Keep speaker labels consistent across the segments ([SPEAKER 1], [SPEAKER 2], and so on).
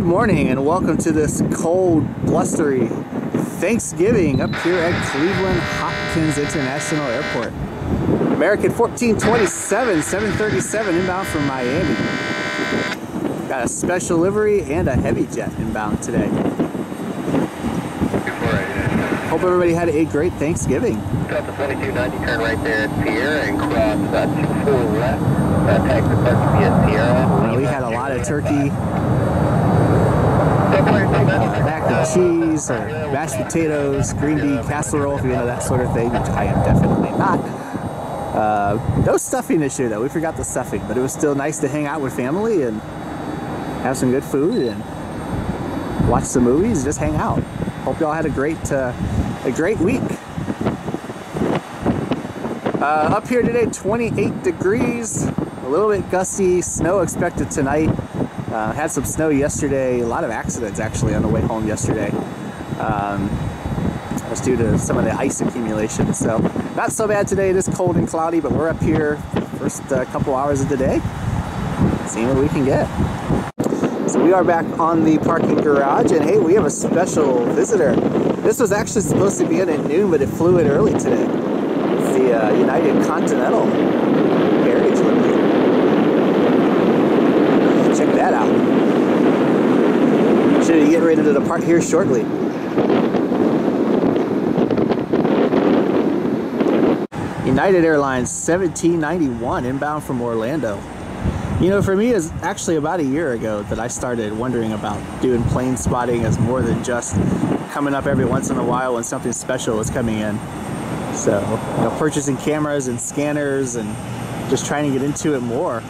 [SPEAKER 1] Good morning and welcome to this cold, blustery Thanksgiving up here at Cleveland Hopkins International Airport. American 1427, 737 inbound from Miami. Got a special livery and a heavy jet inbound today. Hope everybody had a great Thanksgiving.
[SPEAKER 2] Delta 2290, turn right there at Sierra and cross 24 left. Taxi park via Sierra.
[SPEAKER 1] We had a lot of turkey, mac and cheese, or mashed potatoes, green bean casserole, if you know that sort of thing, which I am definitely not. No stuffing this year though, we forgot the stuffing, but it was still nice to hang out with family and have some good food and watch some movies and just hang out. Hope y'all had a great week. Up here today, 28 degrees, a little bit gusty, snow expected tonight. Had some snow yesterday, a lot of accidents actually on the way home yesterday. That's due to some of the ice accumulation. So not so bad today. It is cold and cloudy, but we're up here first couple hours of the day, seeing what we can get. So we are back on the parking garage, and hey, we have a special visitor. This was actually supposed to be in at noon, but it flew in early today. It's the United Continental Heritage Limited. Check that out. Should be getting ready to depart here shortly. United Airlines 1791 inbound from Orlando. You know, for me, it's actually about a year ago that I started wondering about doing plane spotting as more than just coming up every once in a while when something special was coming in. So, you know, purchasing cameras and scanners and just trying to get into it more.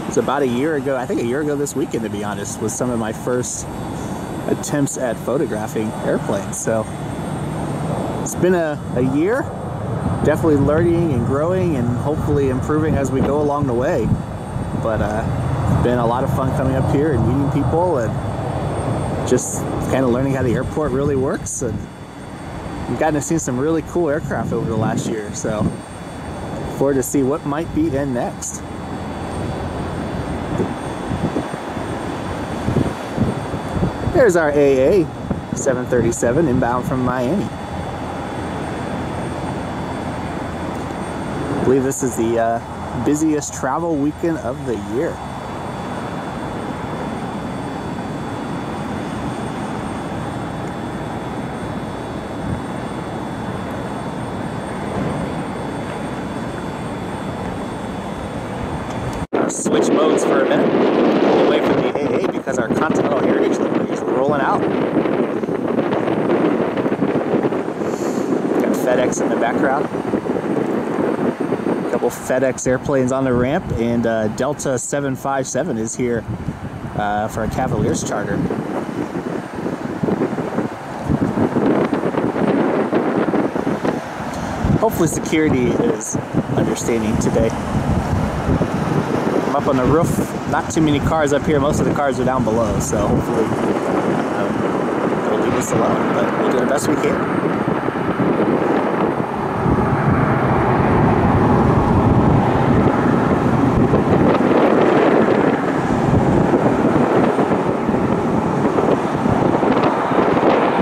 [SPEAKER 1] It's about a year ago, I think a year ago this weekend, to be honest, was some of my first attempts at photographing airplanes. So it's been a year, definitely learning and growing and hopefully improving as we go along the way. But it's been a lot of fun coming up here and meeting people and just kind of learning how the airport really works. And we've gotten to see some really cool aircraft over the last year. So look forward to see what might be in next. There's our AA 737 inbound from Miami. I believe this is the busiest travel weekend of the year. Switch modes for a minute. Pull away from the AA because our Continental Heritage livery is rolling out. Got FedEx in the background. A couple FedEx airplanes on the ramp, and Delta 757 is here for a Cavaliers charter. Hopefully security is understanding today. I'm up on the roof, not too many cars up here, most of the cars are down below, so hopefully they'll leave us alone, but we'll do the best we can.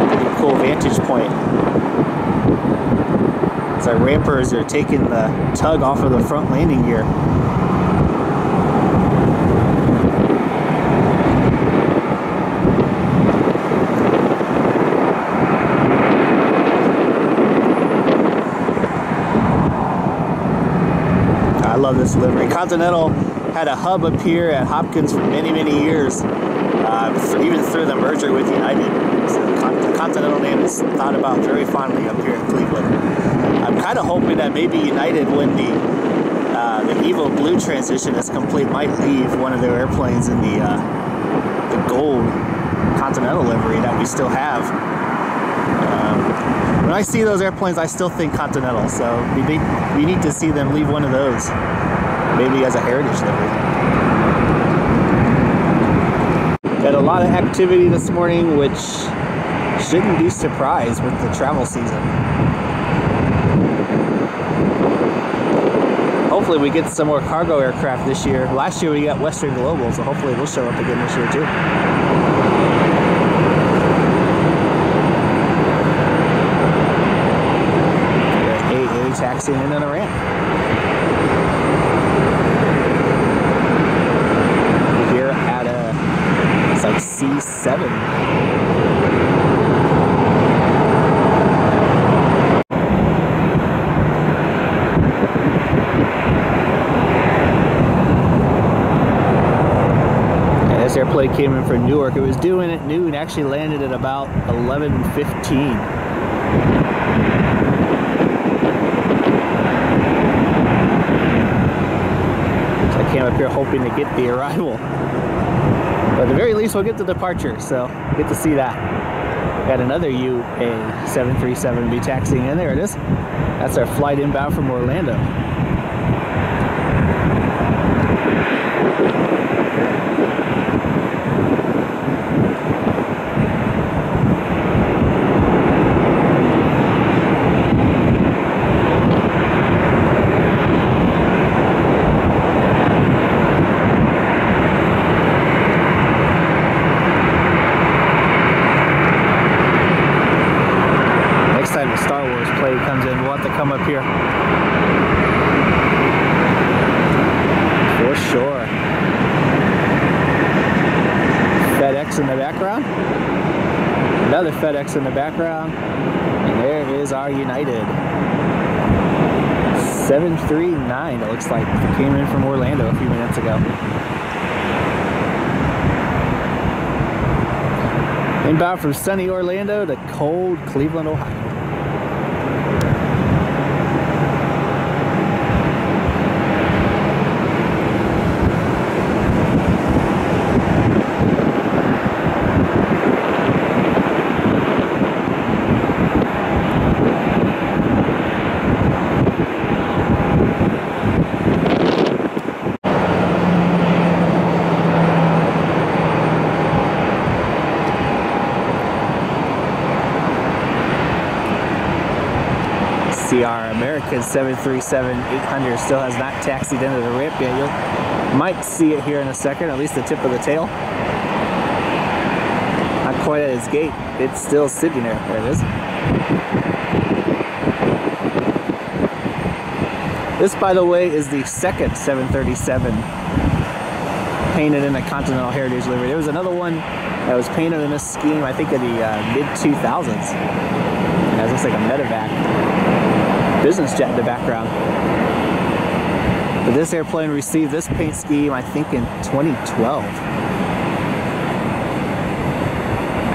[SPEAKER 1] Pretty cool vantage point. As our rampers are taking the tug off of the front landing gear. I love this livery. Continental had a hub up here at Hopkins for many, many years, even through the merger with United. So the Continental name is thought about very fondly up here in Cleveland. I'm kind of hoping that maybe United, when the Evo Blue transition is complete, might leave one of their airplanes in the gold Continental livery that we still have. When I see those airplanes, I still think Continental, so we need to see them leave one of those, maybe as a heritage livery. Got a lot of activity this morning, which shouldn't be surprised with the travel season. Hopefully we get some more cargo aircraft this year. Last year we got Western Global, so hopefully they'll show up again this year too. taxiing in on a ramp. We're here at it's like C7. This airplane came in from Newark. It was due in at noon, actually landed at about 11:15. So I came up here hoping to get the arrival. But at the very least, we'll get the departure, so get to see that. Got another UA 737 be taxiing in. There it is. That's our flight inbound from Orlando. Time the Star Wars play comes in, we'll have to come up here for sure. FedEx in the background, another FedEx in the background, and there is our United 739. It looks like it came in from Orlando a few minutes ago. Inbound from sunny Orlando to cold Cleveland, Ohio. See, our American 737-800 still has not taxied into the ramp yet. You might see it here in a second, at least the tip of the tail. Not quite at its gate. It's still sitting there. There it is. This, by the way, is the second 737 painted in a Continental Heritage livery. There was another one that was painted in this scheme, I think in the mid-2000s. It looks like a medevac business jet in the background. But this airplane received this paint scheme, I think, in 2012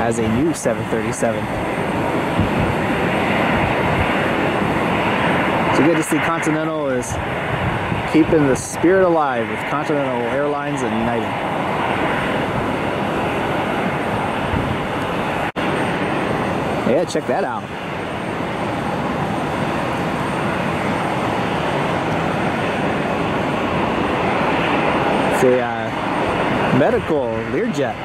[SPEAKER 1] as a new 737. So good to see Continental is keeping the spirit alive with Continental Airlines and United. Yeah, check that out. It's a medical Learjet.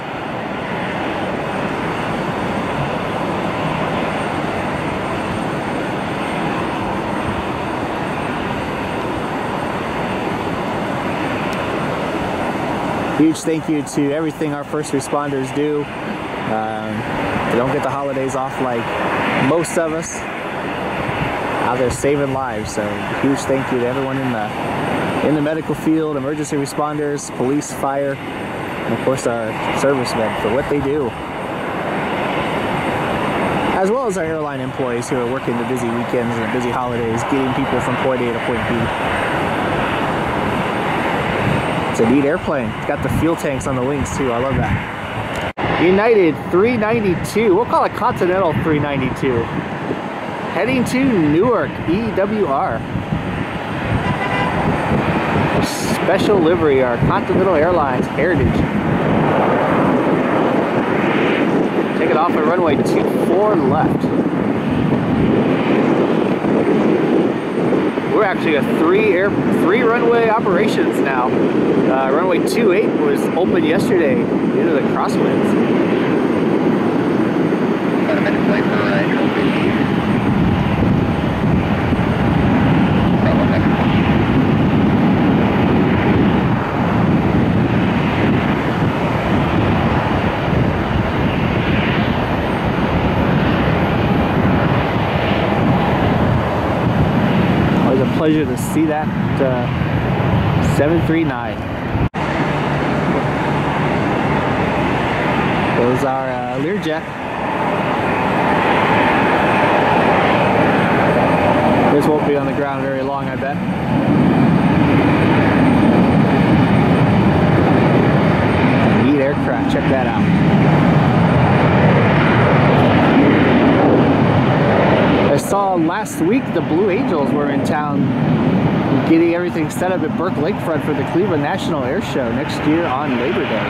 [SPEAKER 1] Huge thank you to everything our first responders do. They don't get the holidays off like most of us. Out there saving lives, so huge thank you to everyone in the medical field, emergency responders, police, fire, and of course our servicemen for what they do. As well as our airline employees who are working the busy weekends and the busy holidays, getting people from point A to point B. It's a neat airplane. It's got the fuel tanks on the wings too. I love that. United 392. We'll call it Continental 392. Heading to Newark, EWR. Special livery, our Continental Airlines Heritage. Take it off at runway 24 left. We're actually at three runway operations now. Runway 28 was open yesterday due to the crosswinds. pleasure to see that 739. Those are Learjet. This won't be on the ground very long, I bet. Neat aircraft, check that out. I saw last week the Blue Angels were in town getting everything set up at Burke Lakefront for the Cleveland National Air Show next year on Labor Day.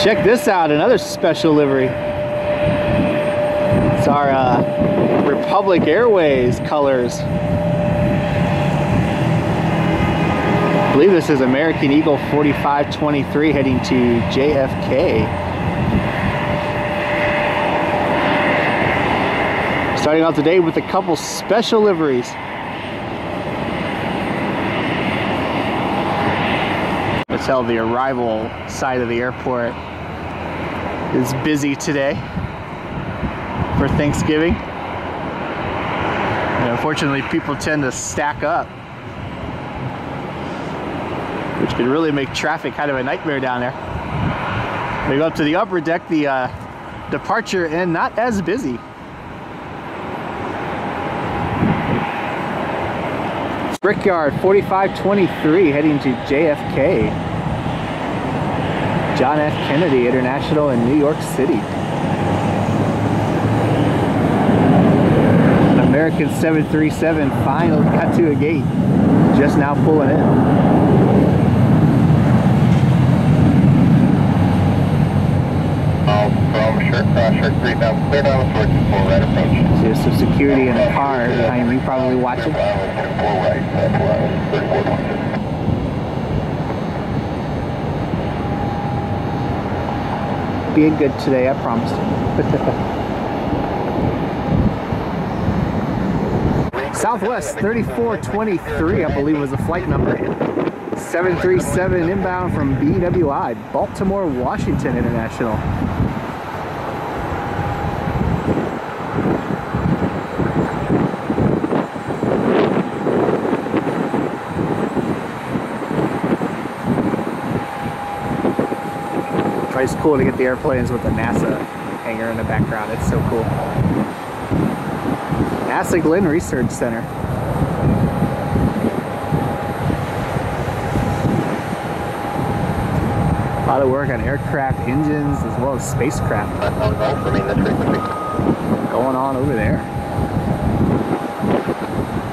[SPEAKER 1] Check this out, another special livery. It's our Republic Airways colors. I believe this is American Eagle 4523 heading to JFK. Starting off today with a couple special liveries. Let's tell the arrival side of the airport is busy today for Thanksgiving. And unfortunately, people tend to stack up, which could really make traffic kind of a nightmare down there. We go up to the upper deck, the departure end not as busy. Brickyard 4523 heading to JFK. John F. Kennedy International in New York City. An American 737 finally got to a gate. Just now pulling in.
[SPEAKER 2] From shirt cross, shirt 3000, clear down towards the full right approach.
[SPEAKER 1] So there's some security in the car behind you, probably watching. Being good today, I promise. Southwest 3423, I believe, was the flight number. 737 inbound from BWI, Baltimore, Washington International. It's cool to get the airplanes with the NASA hangar in the background. It's so cool. NASA Glenn Research Center. A lot of work on aircraft engines as well as spacecraft going on over there.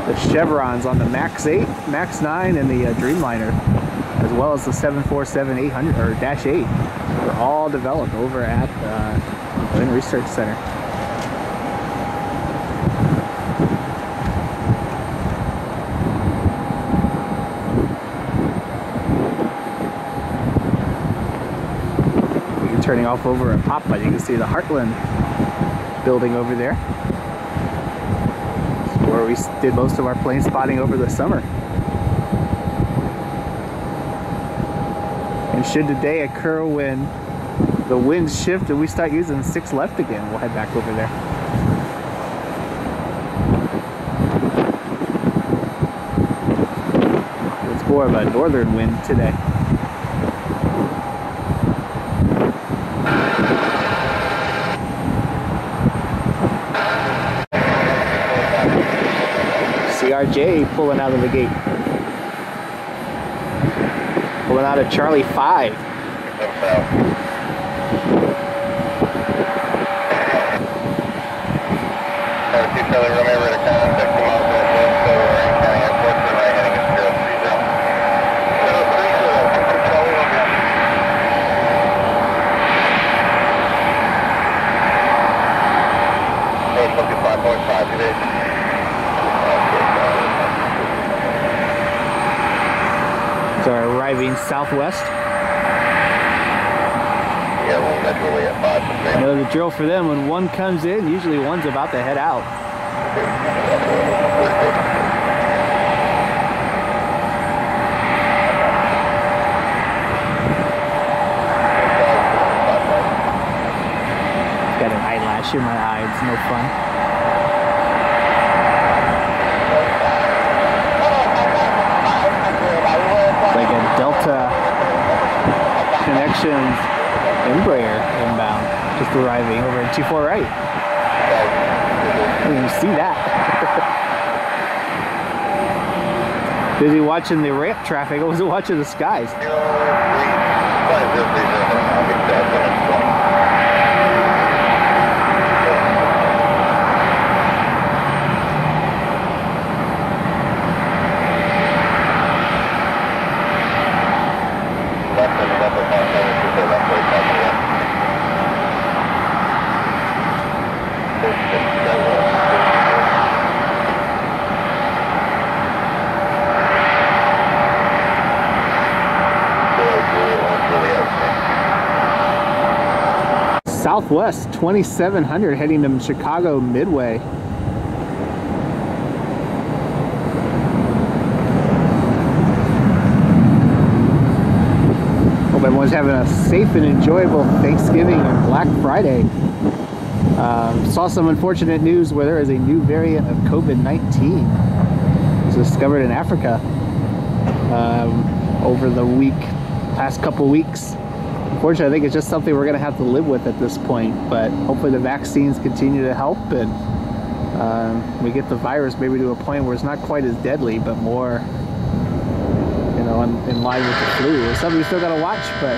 [SPEAKER 1] The chevrons on the Max 8, Max 9, and the Dreamliner, as well as the 747-800 or -8. They're all developed over at Glenn Research Center. You're turning off over at Papa, you can see the Heartland building over there. It's where we did most of our plane spotting over the summer. And should today occur when the winds shift and we start using 6 left again, we'll head back over there. It's more of a northern wind today. CRJ pulling out of the gate. Pulling out of Charlie 5. So arriving Southwest.
[SPEAKER 2] Yeah, we'll eventually at 5.
[SPEAKER 1] You know the drill for them, when one comes in, usually one's about to head out. flash in my eye. It's no fun. It's like a Delta Connections Embraer inbound, just arriving over at 24 right. I didn't even see that. Busy watching the ramp traffic. I wasn't watching the skies. Southwest 2700 heading to Chicago Midway. Hope everyone's having a safe and enjoyable Thanksgiving and Black Friday. Saw some unfortunate news where there is a new variant of COVID-19. It was discovered in Africa over the past couple weeks. Unfortunately, I think it's just something we're going to have to live with at this point, but hopefully the vaccines continue to help and we get the virus maybe to a point where it's not quite as deadly, but more, you know, in line with the flu. It's something we still got to watch, but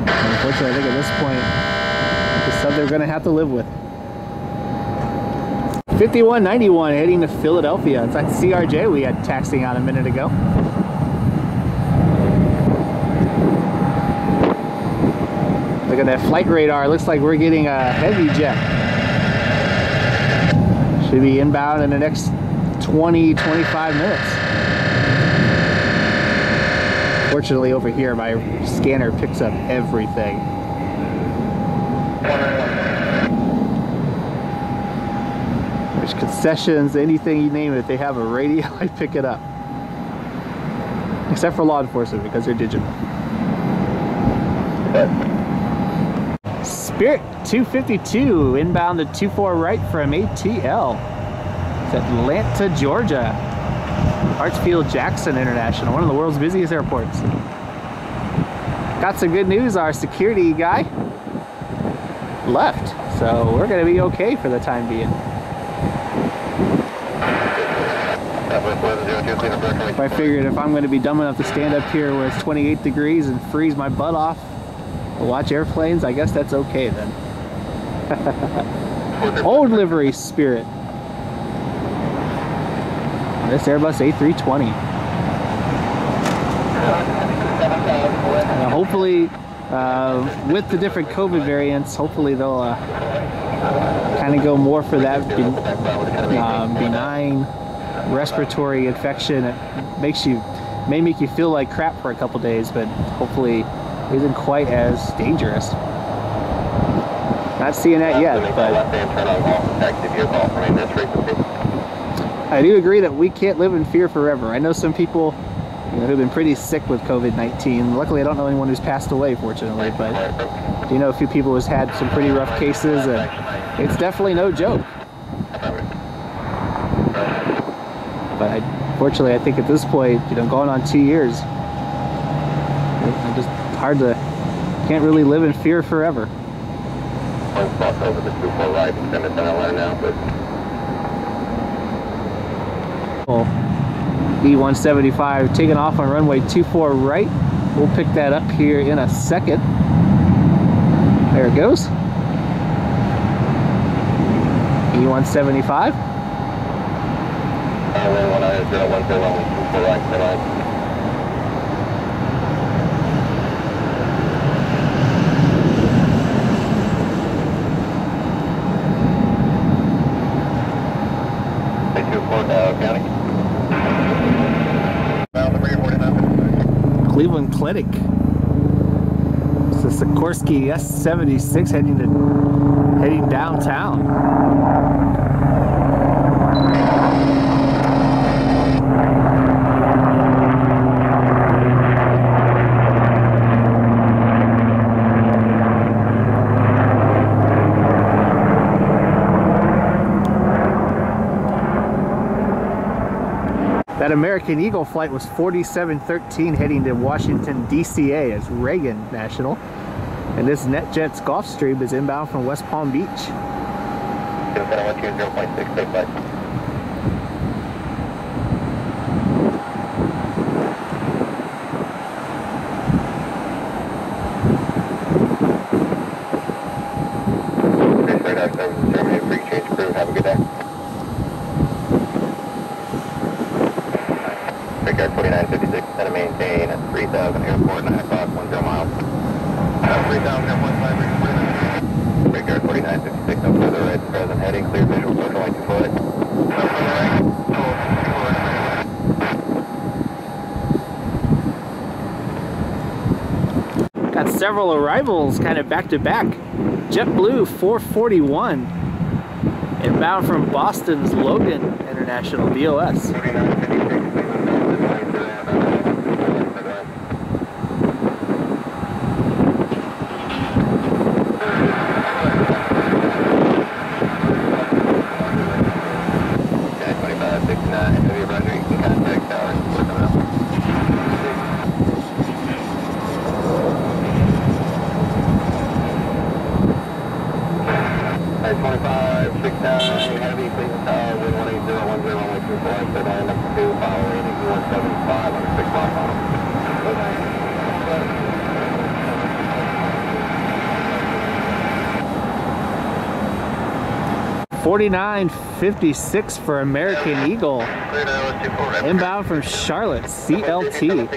[SPEAKER 1] unfortunately, I think at this point, it's something we're going to have to live with. 5191 heading to Philadelphia. It's like CRJ we had taxiing on a minute ago. Look at that flight radar. Looks like we're getting a heavy jet. Should be inbound in the next 20-25 minutes. Fortunately, over here, my scanner picks up everything. There's concessions, anything you name it, they have a radio, I pick it up. Except for law enforcement, because they're digital. Spirit 252 inbound to 24 right from ATL. It's Atlanta, Georgia. Hartsfield Jackson International, one of the world's busiest airports. Got some good news. Our security guy left, so we're going to be okay for the time being. I figured if I'm going to be dumb enough to stand up here where it's 28 degrees and freeze my butt off, watch airplanes, I guess that's okay then. Old livery Spirit. This Airbus A320. Hopefully, with the different COVID variants, hopefully they'll kind of go more for that benign respiratory infection. It may make you feel like crap for a couple days, but hopefully isn't quite as dangerous. Not seeing that yet, but I do agree that we can't live in fear forever. I know some people, you know, who've been pretty sick with COVID-19. Luckily, I don't know anyone who's passed away, fortunately, but you know a few people who's had some pretty rough cases, and it's definitely no joke. But fortunately, I think at this point, you know, going on 2 years, it's just hard to, can't really live in fear forever. E175 taking off on runway 24 right. We'll pick that up here in a second. There it goes. E175. Cleveland Clinic. It's a Sikorsky S-76 heading downtown. That American Eagle flight was 4713 heading to Washington, DCA as Reagan National. And this NetJets Gulfstream is inbound from West Palm Beach.
[SPEAKER 2] 0.6, take flight. Have a good day. Brickyard 4956, set to maintain at 3000 airport, 9 o'clock, 10 miles. 3000 airport, 5 Brickyard 4956, up to the right, present heading, clear visual, social like 2 foot.
[SPEAKER 1] Got several arrivals kind of back to back. JetBlue 441. Inbound from Boston's Logan International, BOS.
[SPEAKER 2] Heavy, please tower, wind 180, 10, 125, set on number 2, following 175 on 6 mile.
[SPEAKER 1] 4956 for American Eagle. Inbound from Charlotte, CLT.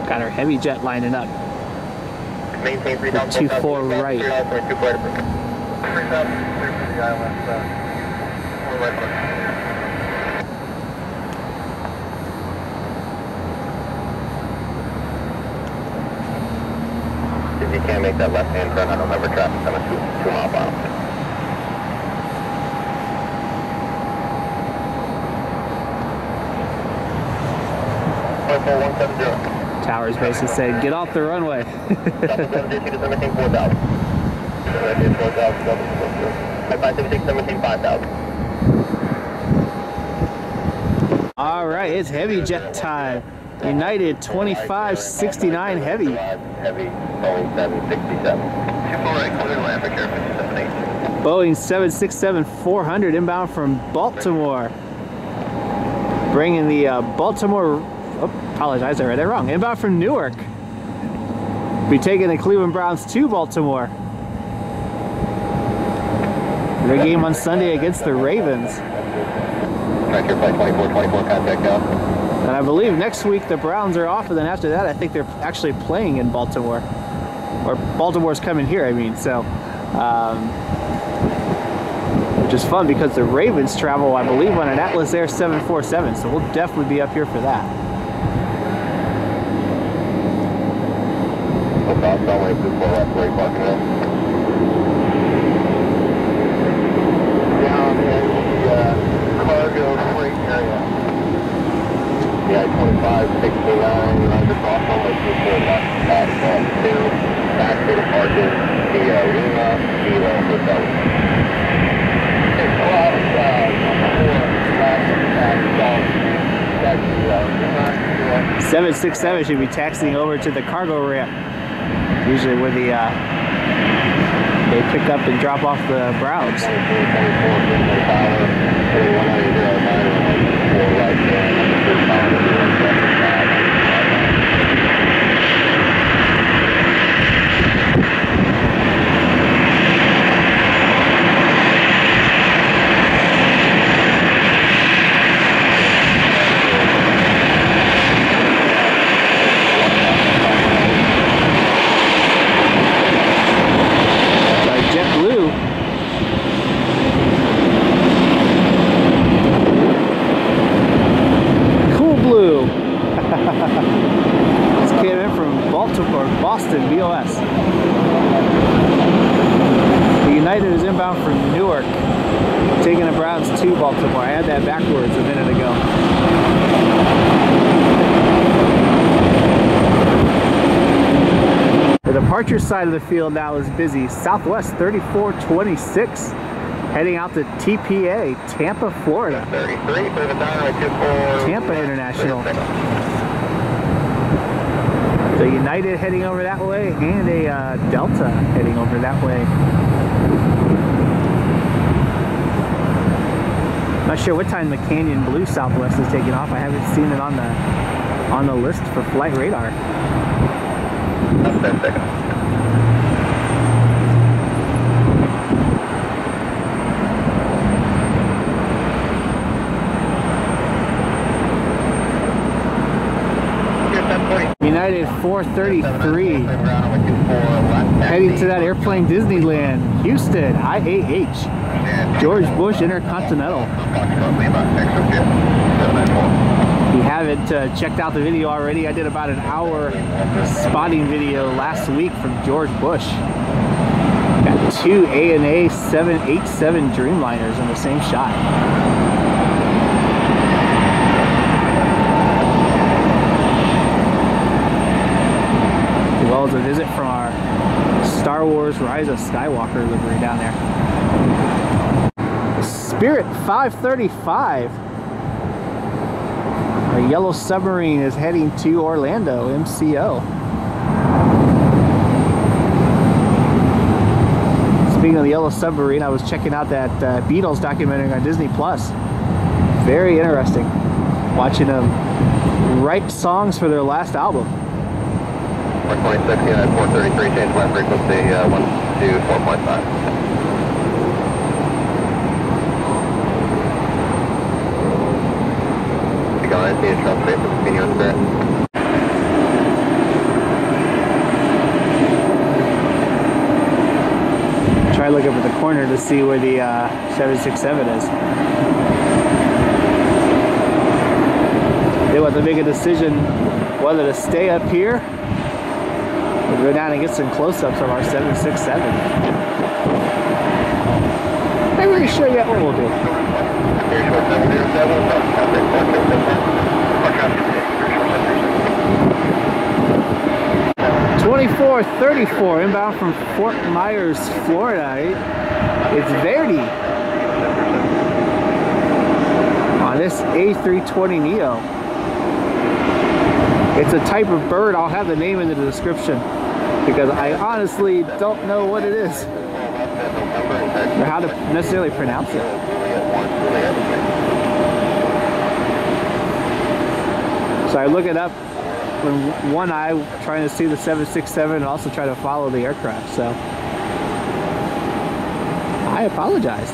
[SPEAKER 1] Got our heavy jet lining up.
[SPEAKER 2] Maintain
[SPEAKER 1] 24 right.
[SPEAKER 2] If you can't make that left-hand turn, I don't remember traffic on a 2 mile mile.
[SPEAKER 1] Towers basically said, get off the runway. All right, it's heavy jet time. United 2569 heavy.
[SPEAKER 2] Heavy, Boeing 767. 248, clear land for care 578.
[SPEAKER 1] Boeing 767-400 inbound from Baltimore. Bringing the Baltimore, oh, apologize, I read that wrong. Inbound from Newark. Be taking the Cleveland Browns to Baltimore. Their game on Sunday against the Ravens.
[SPEAKER 2] Track your flight 2424, contact out.
[SPEAKER 1] And I believe next week the Browns are off, and then after that I think they're actually playing in Baltimore. Or Baltimore's coming here, I mean, so. Which is fun because the Ravens travel, I believe, on an Atlas Air 747, so we'll definitely be up here for that.
[SPEAKER 2] Down in the cargo freight area. Yeah, 2569, just off runway 24 left, past 2, back to the parking, via Lima, via Hotel.
[SPEAKER 1] 767 should be taxiing over to the cargo ramp. Usually where the they pick up and drop off the Browns. Boston, BOS. The United is inbound from Newark, taking the Browns to Baltimore. I had that backwards a minute ago. departure side of the field now is busy. Southwest 3426 heading out to TPA, Tampa, Florida.
[SPEAKER 2] 33 for the down,
[SPEAKER 1] Tampa International. So United heading over that way and a Delta heading over that way. Not sure what time the Canyon Blue Southwest is taking off. I haven't seen it on the list for flight radar.
[SPEAKER 2] 10 seconds.
[SPEAKER 1] United 433 heading to that airplane Disneyland, Houston, IAH, George Bush Intercontinental. If you haven't checked out the video already, I did about an hour spotting video last week from George Bush. Got two ANA 787 Dreamliners in the same shot. As well as a visit from our Star Wars Rise of Skywalker livery down there. Spirit 535. Our yellow submarine is heading to Orlando, MCO. Speaking of the yellow submarine, I was checking out that Beatles documentary on Disney Plus. Very interesting. Watching them write songs for their last album.
[SPEAKER 2] 126, United 433, change left frequency 124.5. You got it, the Trump space, continue on Spirit.
[SPEAKER 1] Try to look up at the corner to see where the 767 is. They want to make a decision whether to stay up here. We'll go down and get some close-ups of our 767. Maybe we can show you what we'll do. 2434 inbound from Fort Myers, Florida. It's Verdi on this A320neo. It's a type of bird. I'll have the name in the description because I honestly don't know what it is or how to necessarily pronounce it. So I look it up with one eye trying to see the 767 and also try to follow the aircraft. So I apologize.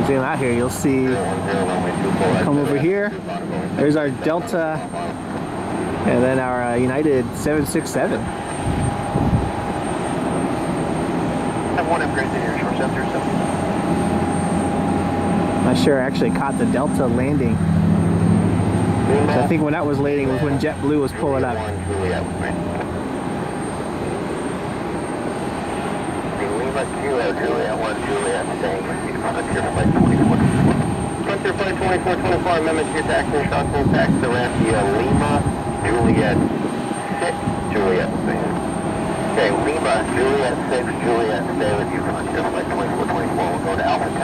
[SPEAKER 1] Zoom out here, you'll see, come over here, there's our Delta and then our United 767.
[SPEAKER 2] Have one upgrade to here, short 737.
[SPEAKER 1] Not sure I actually caught the Delta landing. So I think when that was landing was when JetBlue was pulling up.
[SPEAKER 2] Juliet 1, Juliet, staying with you. Contact here flight 24. Frontier flight 2424, amendment to your taxi and shot full tax to Rancia Lima, Juliet 6, Juliet, okay, Lima, Juliet 6, Juliet, stay with you. Frontier flight 2424, we'll go to Alpha 10.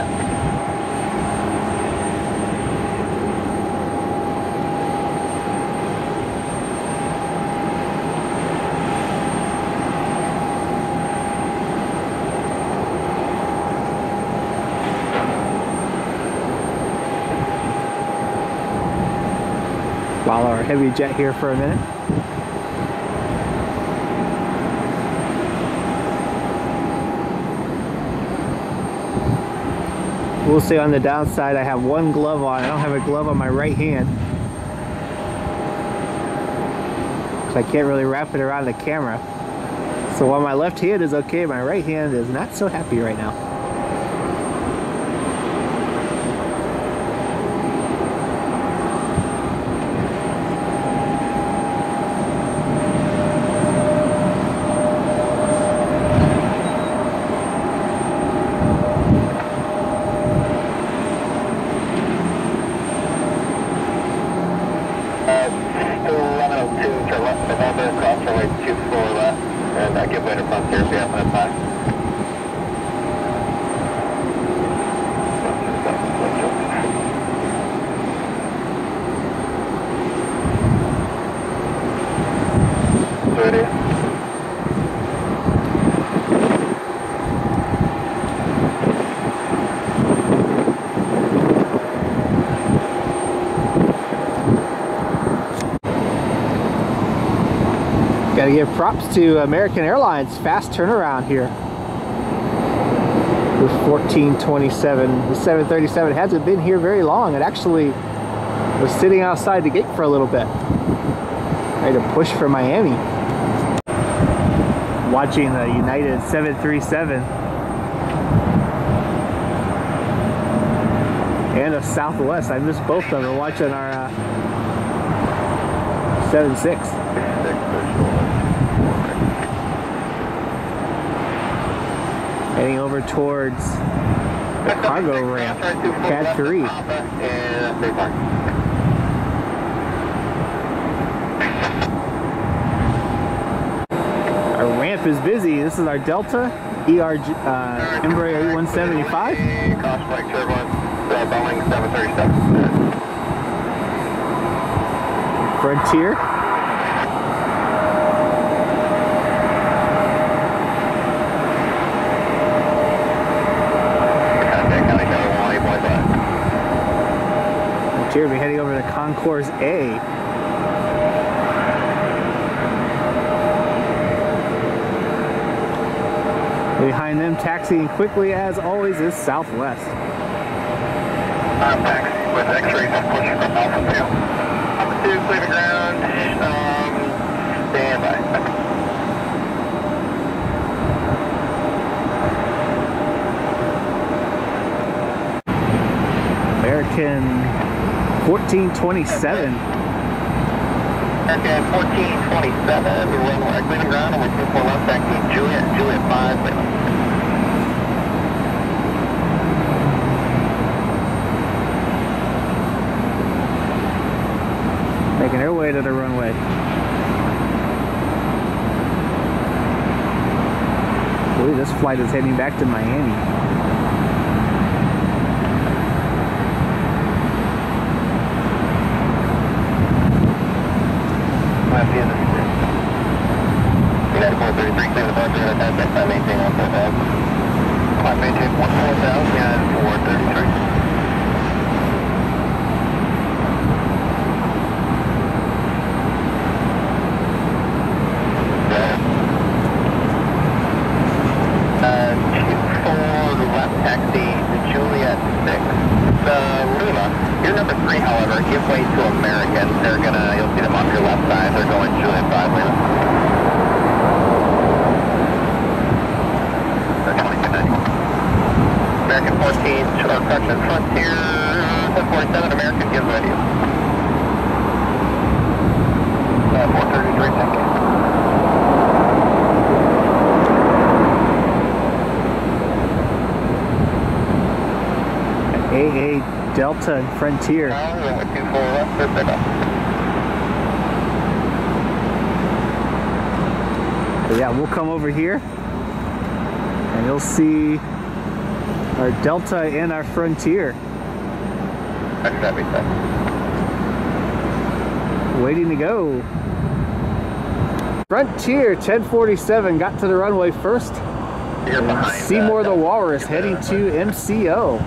[SPEAKER 1] Follow our heavy jet here for a minute. We'll say on the downside I have one glove on. I don't have a glove on my right hand, so I can't really wrap it around the camera. So while my left hand is okay, my right hand is not so happy right now. Gotta give props to American Airlines, fast turnaround here. With 1427, the 737 hasn't been here very long. It actually was sitting outside the gate for a little bit. Ready to push for Miami. Watching the United 737 and a Southwest. I missed both of them watching our 76. Heading over towards the cargo ramp, Pad 3. Our ramp is busy. This is our Delta Embraer E175.
[SPEAKER 2] Cosmic turbulence, Boeing 737.
[SPEAKER 1] Frontier. Frontier will be heading over to Concourse A. Behind them, taxiing quickly as always, is Southwest.
[SPEAKER 2] Taxi with X-rays pushing from Alpha 2. Alpha 2, clear the ground. Stand by.
[SPEAKER 1] American 1427.
[SPEAKER 2] American 1427, we're running right clear the ground, and we're 241, taxi Juliet 5, Lima.
[SPEAKER 1] Making their way to the runway. I believe this flight is heading back to Miami.
[SPEAKER 2] United 433, clear the departure, and attach that maintain 140,000. Climb maintain 140,000, United 433. Taxi Juliet 6, Lima. Your number 3, however, give way to American. They're gonna, you'll see them off your left side. They're going Juliet 5, Lima. They're 2290. American 14, correction, Frontier 747, American gives way to you. 433, thank you.
[SPEAKER 1] AA Delta and Frontier. So yeah, we'll come over here and you'll see our Delta and our Frontier. Waiting to go. Frontier 1047 got to the runway first. Seymour the Walrus heading to MCO.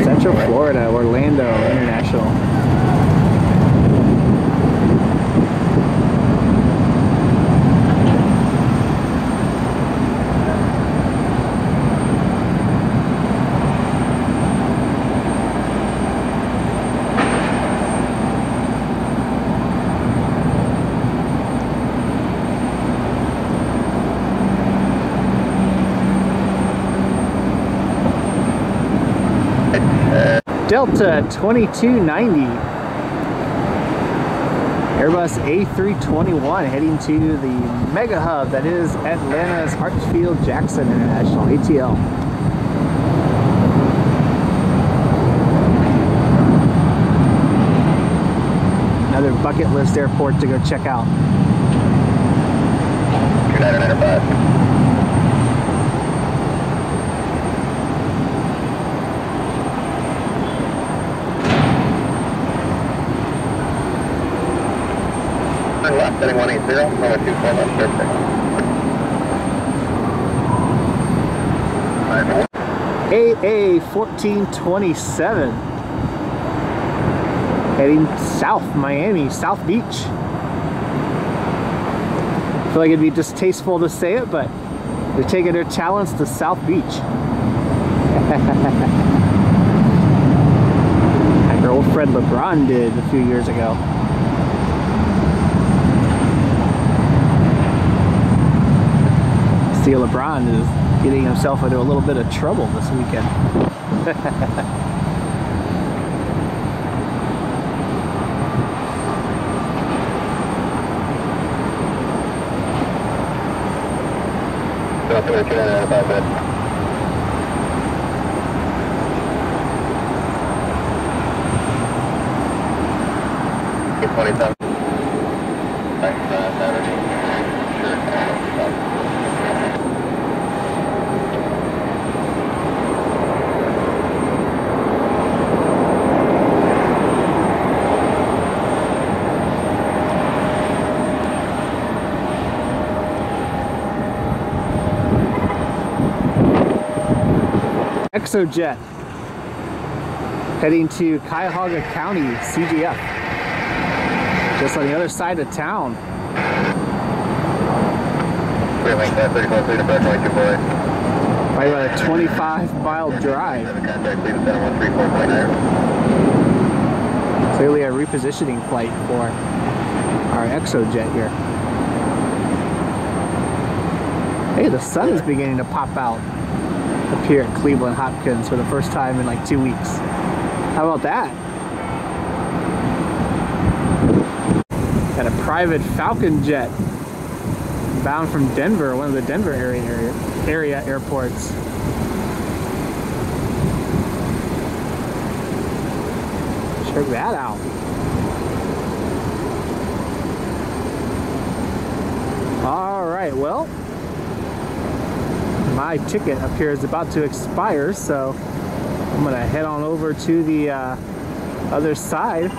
[SPEAKER 1] Central Florida, Orlando International. Delta 2290. Airbus A321 heading to the mega hub that is Atlanta's Hartsfield-Jackson International, ATL. Another bucket list airport to go check out.
[SPEAKER 2] United Enterprise. Turn left, heading 180, runway 24 left, perfect.
[SPEAKER 1] AA 1427. Heading south, Miami, South Beach. I feel like it'd be distasteful to say it, but they're taking their talents to South Beach. Like our old friend LeBron did a few years ago. See, LeBron is getting himself into a little bit of trouble this weekend. Exojet heading to Cuyahoga County, CGF, just on the other side of town.
[SPEAKER 2] Probably
[SPEAKER 1] about a 25-mile drive. Clearly a repositioning flight for our Exojet here. Hey, the sun is beginning to pop out up here at Cleveland Hopkins for the first time in like 2 weeks. How about that? Got a private Falcon jet bound from Denver, one of the Denver area airports. Check that out. All right, well, my ticket up here is about to expire, so I'm gonna head on over to the other side.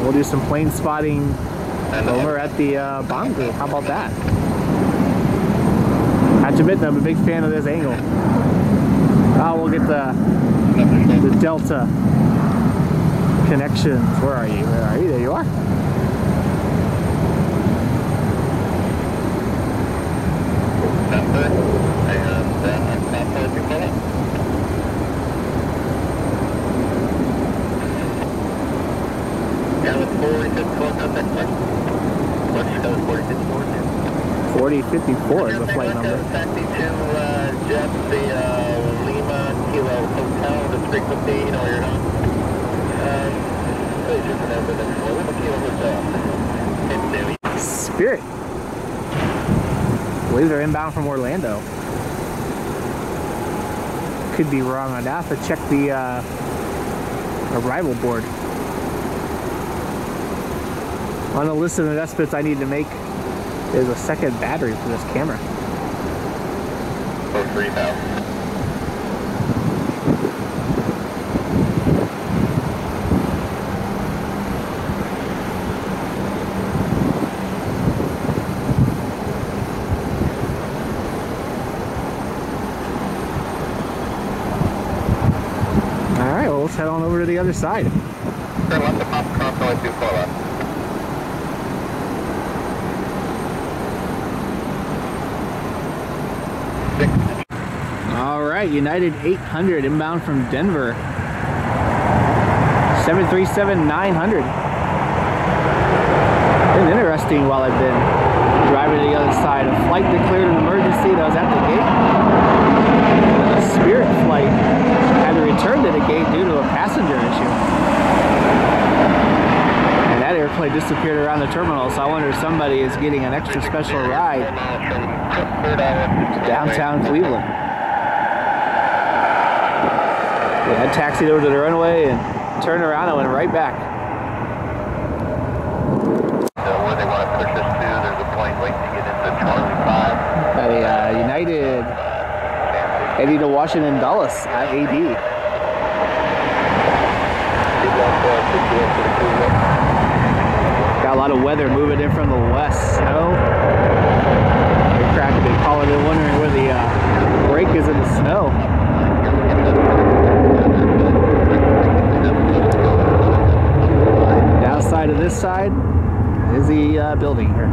[SPEAKER 1] We'll do some plane spotting over at the bomb group. How about that? I have to admit that I'm a big fan of this angle. We'll get the Delta connections. Where are you? Where are you? There you are.
[SPEAKER 2] Yeah, with
[SPEAKER 1] 4054 is the flight number.
[SPEAKER 2] Taxi to Jeff, the Lima Kilo Hotel, the frequency, you know where you're on. Please remember the Lima Kilo Hotel.
[SPEAKER 1] Spirit. I believe they're inbound from Orlando. Could be wrong on that, but check the arrival board. On the list of investments I need to make is a second battery for this camera.
[SPEAKER 2] For 3,000.
[SPEAKER 1] All right, well, let's head on over to the other side.
[SPEAKER 2] Turn left to pop across only 24 left.
[SPEAKER 1] All right, United 800 inbound from Denver. 737-900. Been interesting while I've been driving to the other side. A flight declared an emergency that was at the gate. A Spirit flight had to return to the gate due to a passenger issue. And that airplane disappeared around the terminal, so I wonder if somebody is getting an extra special ride to downtown Cleveland. Yeah, I taxied over to the runway and turned around and went right back.
[SPEAKER 2] Where they want to push us to, there's a plane waiting to get into Charlie 5.
[SPEAKER 1] Got a United heading to Washington Dulles at AD. Got a lot of weather moving in from the west. Snow. Aircraft track I've been calling it, wondering where the brake is in the snow. Downside of this side is the building here.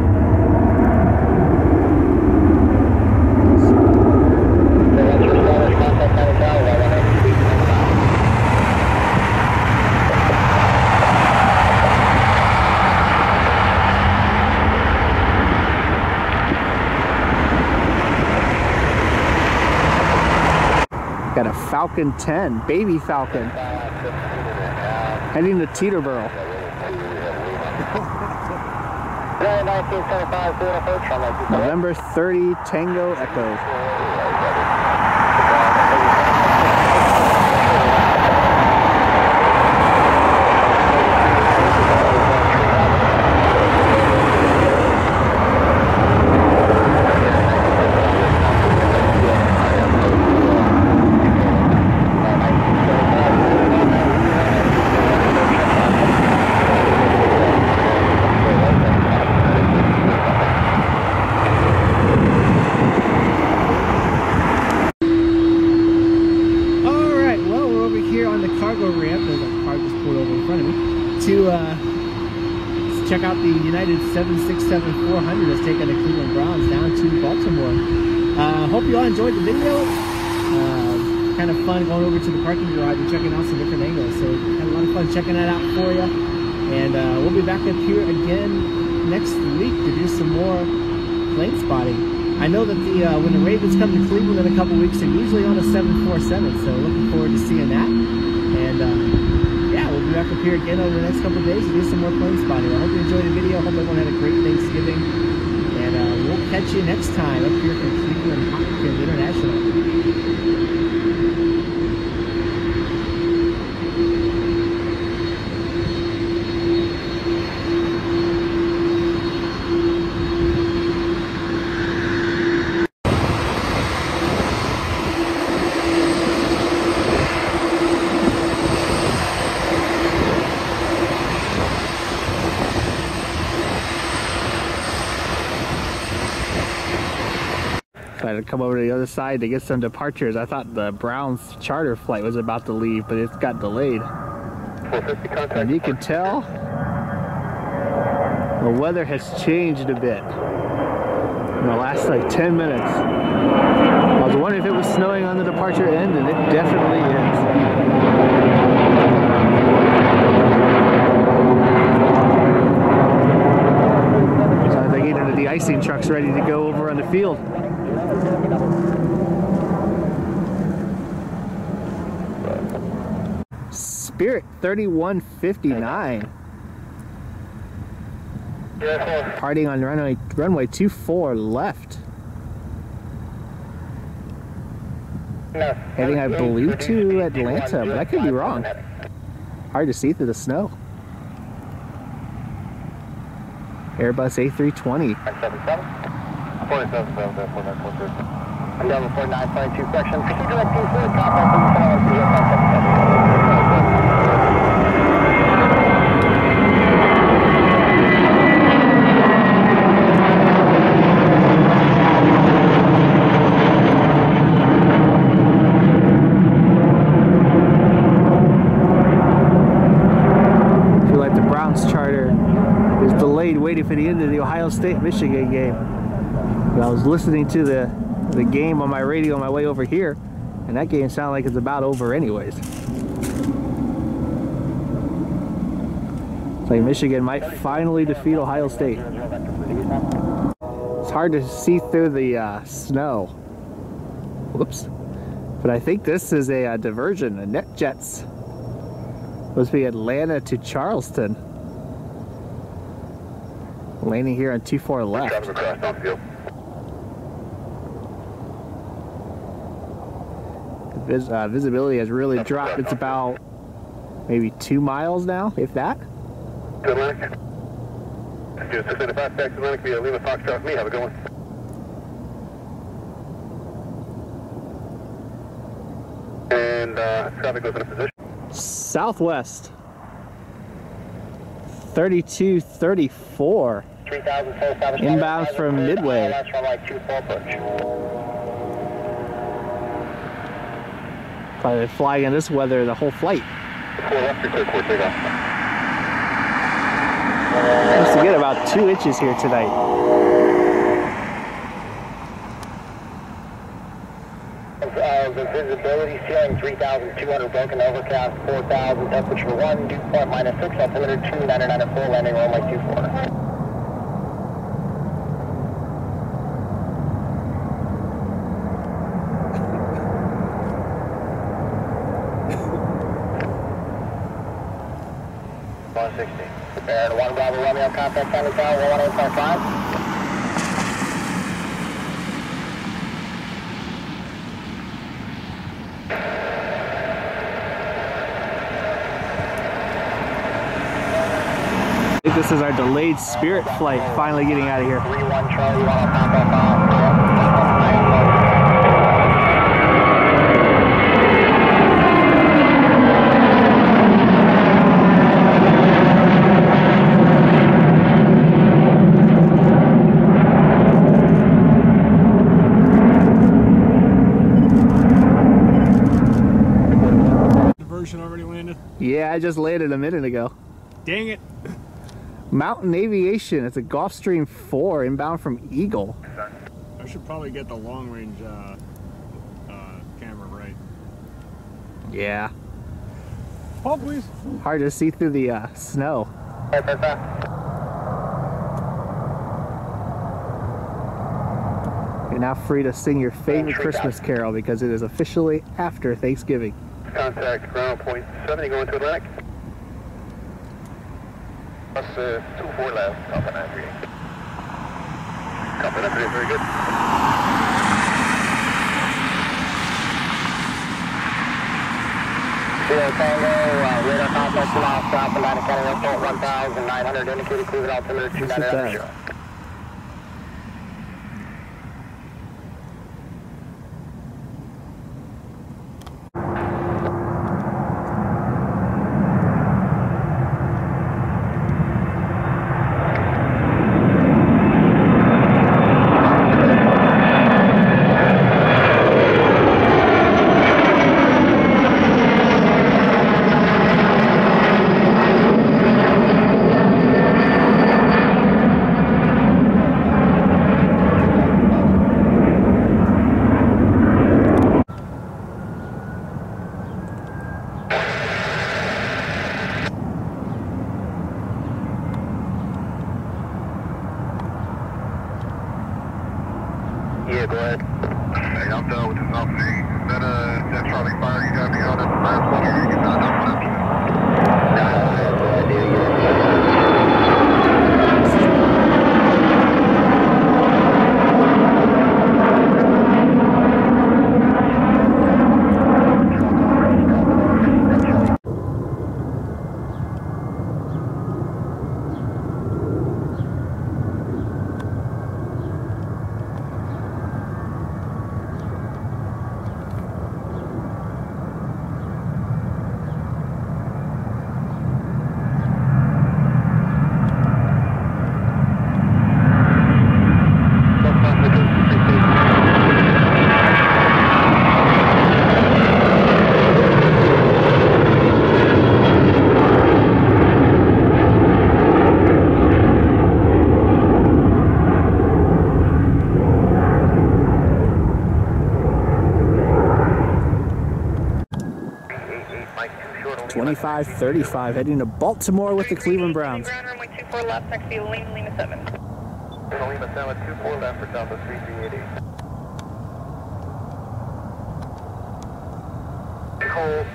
[SPEAKER 1] Got a Falcon 10, baby Falcon, heading to Teterboro. November 30, Tango Echo. Check out the United 767-400 that's taking the Cleveland Browns down to Baltimore. Hope you all enjoyed the video. Kind of fun going over to the parking garage and checking out some different angles. So had a lot of fun checking that out for you. And we'll be back up here again next week to do some more plane spotting. I know that when the Ravens come to Cleveland in a couple weeks, they're usually on a 747. So looking forward to seeing that. And yeah, we'll be back up here again over the next couple of days to do some more plane spotting. I hope you enjoyed the video. I hope everyone had a great Thanksgiving. And we'll catch you next time up here from Cleveland Hopkins International. I had to come over to the other side to get some departures. I thought the Browns charter flight was about to leave, but it's got delayed. And you can tell the weather has changed a bit in the last like 10 minutes. I was wondering if it was snowing on the departure end, and it definitely is. Sounds like either the de-icing truck's ready to go over on the field. Spirit 3159. Parting on runway 24 left. Heading, I believe, to Atlanta, but I could be wrong. Hard to see through the snow. Airbus A320.
[SPEAKER 2] 4777, I'm down to 49.2 section. Proceed to like 24, top
[SPEAKER 1] I feel like the Browns charter is delayed waiting for the end of the Ohio State-Michigan game. I was listening to the game on my radio on my way over here, and that game sounded like it's about over anyways. It's like Michigan might finally defeat Ohio State. It's hard to see through the snow. Whoops. But I think this is a diversion, a NetJets. Supposed to be Atlanta to Charleston. Landing here on 24 left. Visibility has really dropped. It's about maybe 2 miles now, if that.
[SPEAKER 2] Good luck. 685 taxi Atlantic via Lima Foxtrot. Me, have a good one. And traffic goes into position.
[SPEAKER 1] Southwest 3234. Inbound from Midway.
[SPEAKER 2] That's from like 2-4 approach.
[SPEAKER 1] Probably been flying in this weather the whole flight.
[SPEAKER 2] 4 left, you're clear for takeoff.
[SPEAKER 1] Supposed to get about 2 inches here tonight.
[SPEAKER 2] The visibility ceiling 3,200, broken overcast 4,000, temperature 1, dew point -6, altimeter 299 at full, landing runway 24. Prepared 1 Bravo Romeo, contact County Tower 118.5.
[SPEAKER 1] I think this is our delayed Spirit flight finally getting out of here.
[SPEAKER 2] 3-1 Charlie, you want to contact
[SPEAKER 3] already landed?
[SPEAKER 1] Yeah, I just landed a minute ago.
[SPEAKER 3] Dang it.
[SPEAKER 1] Mountain Aviation. It's a Gulfstream 4 inbound from Eagle.
[SPEAKER 3] I should probably get the long range camera right.
[SPEAKER 1] Yeah.
[SPEAKER 3] Oh, please.
[SPEAKER 1] Hard to see through the snow. You're now free to sing your favorite Christmas carol because it is officially after Thanksgiving.
[SPEAKER 2] Contact ground point 70 going to Atlantic. Plus 24 left, Alpha 938. Alpha 938, very good. Zero Tango, radar complex lost, Alpha 9 County Airport 1,900, indicated cruise altimeter 299. Yeah, go ahead. Hey, I'm done with this Alpha 8. Is that Charlie Fire you got me on at the last one, or you get done up on
[SPEAKER 1] Twenty-five 35 heading to Baltimore with the Cleveland Browns.
[SPEAKER 4] Ground runway 24 left, taxi Lima 7.
[SPEAKER 2] Lima 7, 24 left for Southwest 3380. Hold.